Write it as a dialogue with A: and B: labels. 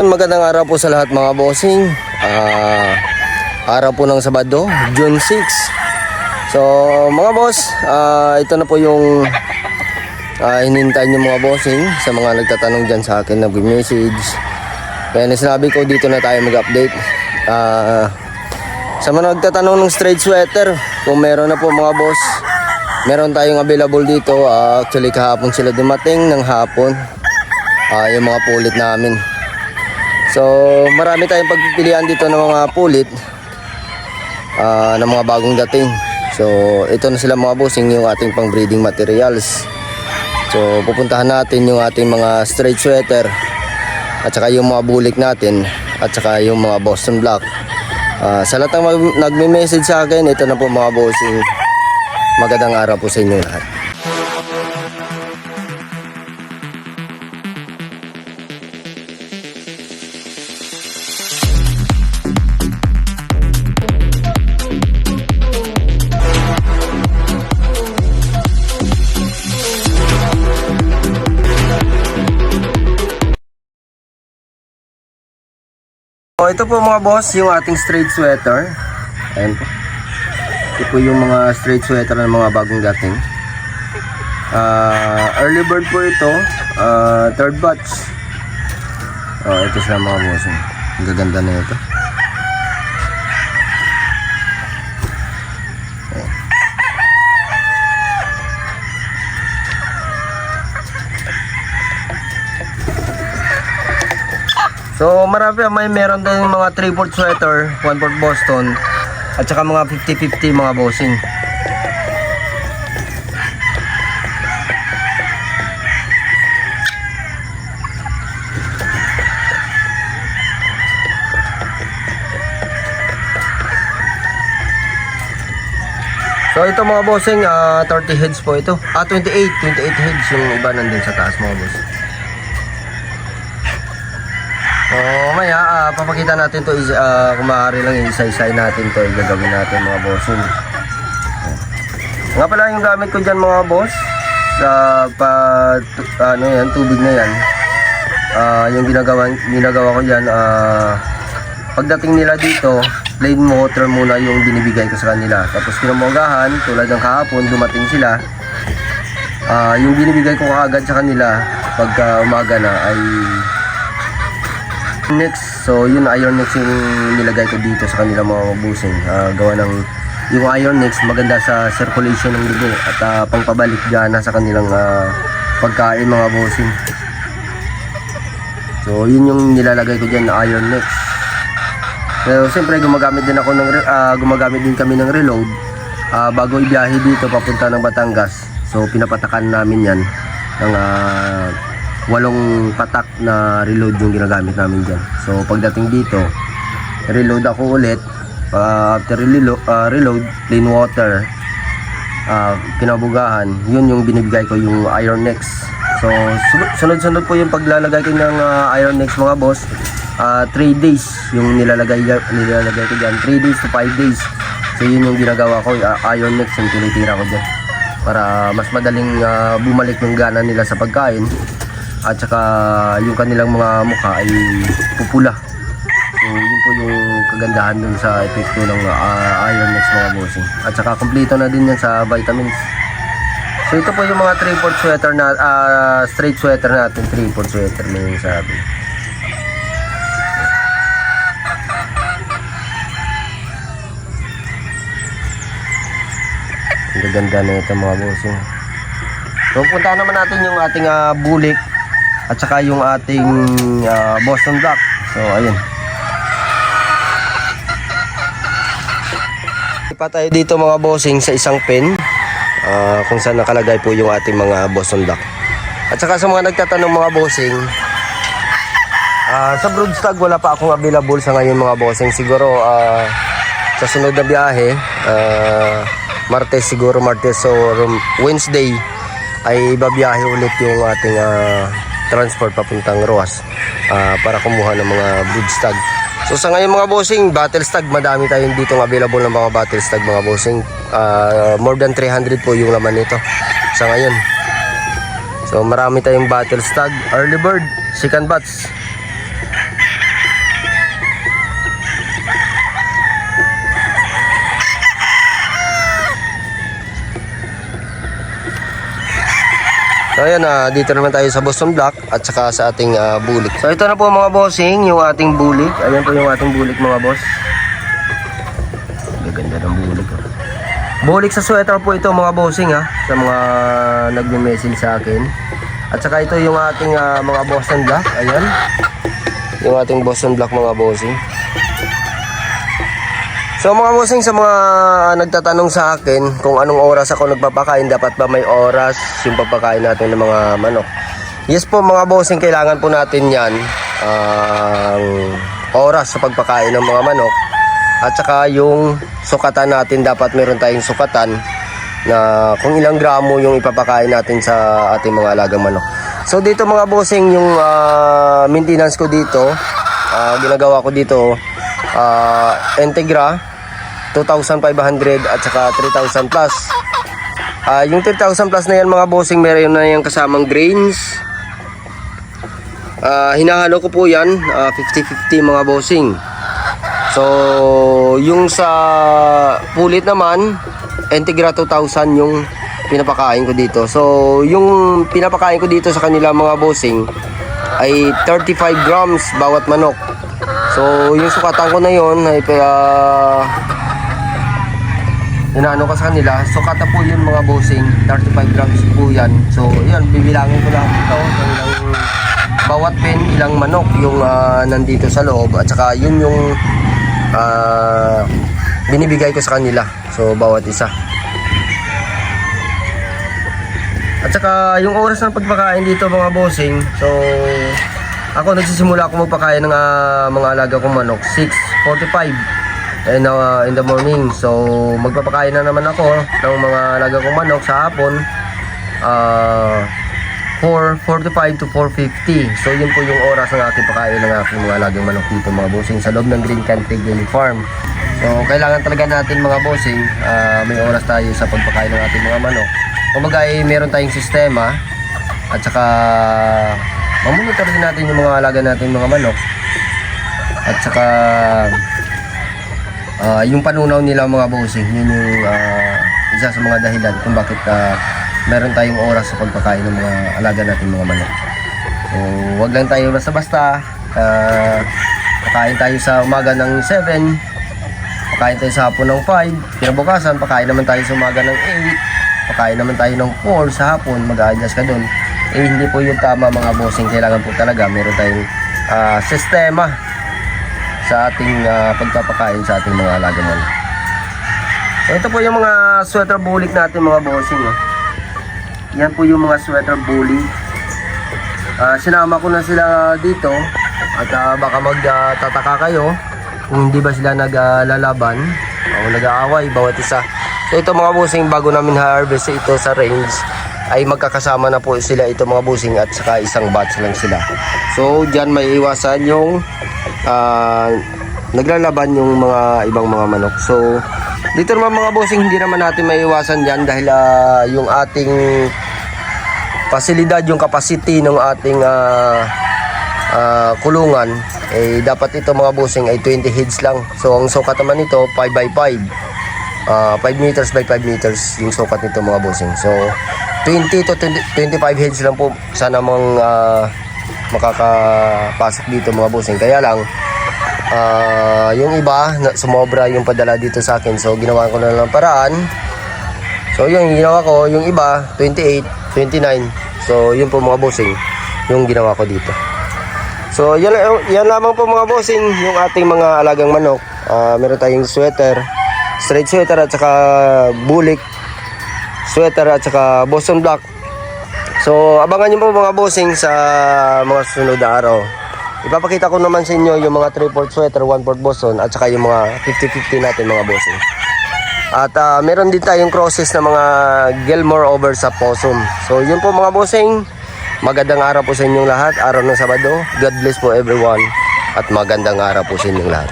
A: Magandang araw po sa lahat mga bossing. Araw po ng Sabado, June 6. So mga boss, ito na po yung hinintay niyo mga bossing. Sa mga nagtatanong dyan sa akin, nag-message. Kaya sinabi ko dito na tayo mag-update. Sa mga nagtatanong ng straight sweater, kung meron na po mga boss, meron tayong available dito. Actually kahapon sila dumating ng hapon, yung mga pulit namin. So marami tayong pagpipilian dito ng mga pulit ng mga bagong dating. So ito na sila mga bossing, yung ating pang breeding materials. So pupuntahan natin yung ating mga straight sweater at saka yung mga bulik natin at saka yung mga Boston Black. Sa lahat ng nagme-message sa akin, ito na po mga bossing. Magandang araw po sa inyo lahat. Ito po mga boss, yung ating straight sweater. Ayan po. Ito po yung mga straight sweater ng mga bagong dating. Early bird po ito. Third batch. Ito sila mga boss. Ang gaganda na ito. So marami, meron din mga 3/4 sweater, 1/4 Boston at saka mga 50-50 mga bossing. So ito mga bossing, 30 heads po ito. 28 heads yung iba nandun sa taas mga boss. Maya papakita natin to, kung maaari lang isa-isay natin to, gagawin natin mga bossing. Nga pala yung gamit ko dyan mga boss, tubig na yan. Yung ginagawa ko dyan, pagdating nila dito, plain water muna yung binibigay ko sa kanila. Tapos kinamogahan, tulad ng kahapon, dumating sila. Yung binibigay ko kaagad sa kanila pagka umaga na ay next. So yun, iron next yung nilagay ko dito sa kanila mga bossing. Gawa ng yung iron next maganda sa circulation ng dugo at pangpabalik gana sa kanilang pagkain mga bossing. So yun yung nilalagay ko dyan, iron next. So siyempre gumagamit din kami ng reload bago ibiyahe dito papunta ng Batangas. So pinapatakan namin yan ng 8 patak na reload yung ginagamit namin dyan. So pagdating dito, reload ako ulit. After reload, plain water, kinabugahan, yun yung binibigay ko, yung iron next. So sunod-sunod po yung paglalagay ko ng iron next mga boss. 3 days yung nilalagay ko dyan, 3 days to 5 days. So yun yung ginagawa ko, iron next yung tinitira ko dyan para mas madaling bumalik yung gana nila sa pagkain. At saka yung kanilang mga mukha ay pupula. So yun po yung kagandahan dun sa epekto ng iron next mga bossing. At saka kompleto na din yan sa vitamins. So ito po yung mga 3/4 sweater na straight sweater natin, 3/4 sweater na yung sabi. Ang gaganda na ito mga bossing. So punta naman natin yung ating bulik at saka yung ating Boston Black. So ayun. Ipa tayo dito mga bossing sa isang pen kung saan nakalagay po yung ating mga Boston Black. At saka sa mga nagtatanong mga bossing, sa broodstag wala pa akong available sa ngayon mga bossing. Siguro sa sunod na biyahe, Martes or Wednesday ay babiyahe ulit yung ating transport papuntang Roas para kumuha ng mga broodstag. So sa ngayon mga bossing, battle stag, madami tayong dito available ng mga battle stag mga bossing. More than 300 po yung laman nito sa ngayon. So marami tayong battle stag, early bird, second batch. So ayan, dito naman tayo sa Boston Black at saka sa ating bulik. So ito na po mga bossing, yung ating bulik. Ayan po yung ating bulik mga boss. Gaganda ng bulik. Bulik sa sweater po ito mga bossing sa mga nagme-message sa akin. At saka ito yung ating mga Boston Black. Ayan. Yung ating Boston Black mga bossing. So mga bossing, sa mga nagtatanong sa akin kung anong oras ako nagpapakain, dapat ba may oras yung papakain natin ng mga manok? Yes po mga bossing, kailangan po natin yan ang oras sa pagpakain ng mga manok. At saka yung sukatan natin, dapat meron tayong sukatan na kung ilang gramo yung ipapakain natin sa ating mga alagang manok. So dito mga bossing, yung maintenance ko dito, ginagawa ko dito Integra 2,500 at saka 3,000 plus. Yung 3,000 plus na yan mga bossing, meron na yung kasamang grains. Hinahalo ko po yan 50-50 mga bossing. So yung sa pulit naman, Integra 2,000 yung pinapakain ko dito. So yung pinapakain ko dito sa kanila mga bossing ay 35 grams bawat manok. So yung sukatan ko na yon ay inaano ko sa kanila, sukatan po yun mga bossing, 35 grams po yan. So yan, bibilangin ko lang dito ilang bawat pen, ilang manok yung nandito sa loob. At saka yun yung binibigay ko sa kanila, so bawat isa. At saka yung oras ng pagpakain dito mga bossing, so ako nagsisimula ako magpakain ng mga alaga kong manok 6:45 in the morning. So magpapakain na naman ako ng mga alaga kong manok sa hapon 4:45 to 4:50. So yun po yung oras ng aking pakain ng aking mga alagang manok dito mga bossing sa loob ng Green Country Game Farm. So kailangan talaga natin mga bossing may oras tayo sa pagpakain ng ating mga manok. Kumbaga meron tayong sistema at saka mamonitor din natin yung mga alaga natin mga manok. At saka yung panunaw nila mga bossing, yun yung isa sa mga dahilan kung bakit meron tayong oras sa pagpakain ng mga alaga natin mga manok. So wag lang tayo basta-basta pakain tayo sa umaga ng 7, pakain tayo sa hapon ng 5, kinabukasan pakain naman tayo sa umaga ng 8, pakain naman tayo ng 4 sa hapon, mag-a-adjust ka dun. Hindi po yung tama mga bossing. Kailangan po talaga meron tayong sistema sa ating pagpapakain sa ating mga alaga manok. So ito po yung mga sweater bulik natin mga bossing. Yan po yung mga sweater bulik. Sinama ko na sila dito at baka magtataka kayo kung hindi ba sila naglalaban o nag-aaway bawat isa. So ito mga bossing, bago namin harvest ito sa range ay magkakasama na po sila ito mga bossing at saka isang batch lang sila. So dyan may iwasan yung naglalaban yung mga ibang mga manok. So dito naman mga bossing, hindi naman natin may iwasan dyan dahil yung ating pasilidad, yung capacity ng ating kulungan dapat ito mga bossing ay 20 heads lang. So ang sukat naman nito 5x5, 5 meters by 5 meters yung sukat nito mga bossing. So 20 to 25 heads lang po sana makakapasok dito mga bossing. Kaya lang yung iba sumobra yung padala dito sa akin, so ginawa ko na lang paraan. So yung ginawa ko, yung iba 28, 29. So yun po mga bossing yung ginawa ko dito. So yan lamang po mga bossing yung ating mga alagang manok. Meron tayong sweater, straight sweater at saka bulik sweater at saka Boston Black. So abangan nyo po mga bossing sa mga susunod na araw. Ipapakita ko naman sa inyo yung mga 3/4 sweater, 1/4 Boston at saka yung mga 50-50 natin mga bossing. At meron din tayong crosses na mga Gilmore over sa Possum. So yun po mga bossing, magandang araw po sa inyong lahat, araw ng Sabado. God bless po everyone at magandang araw po sa inyong lahat.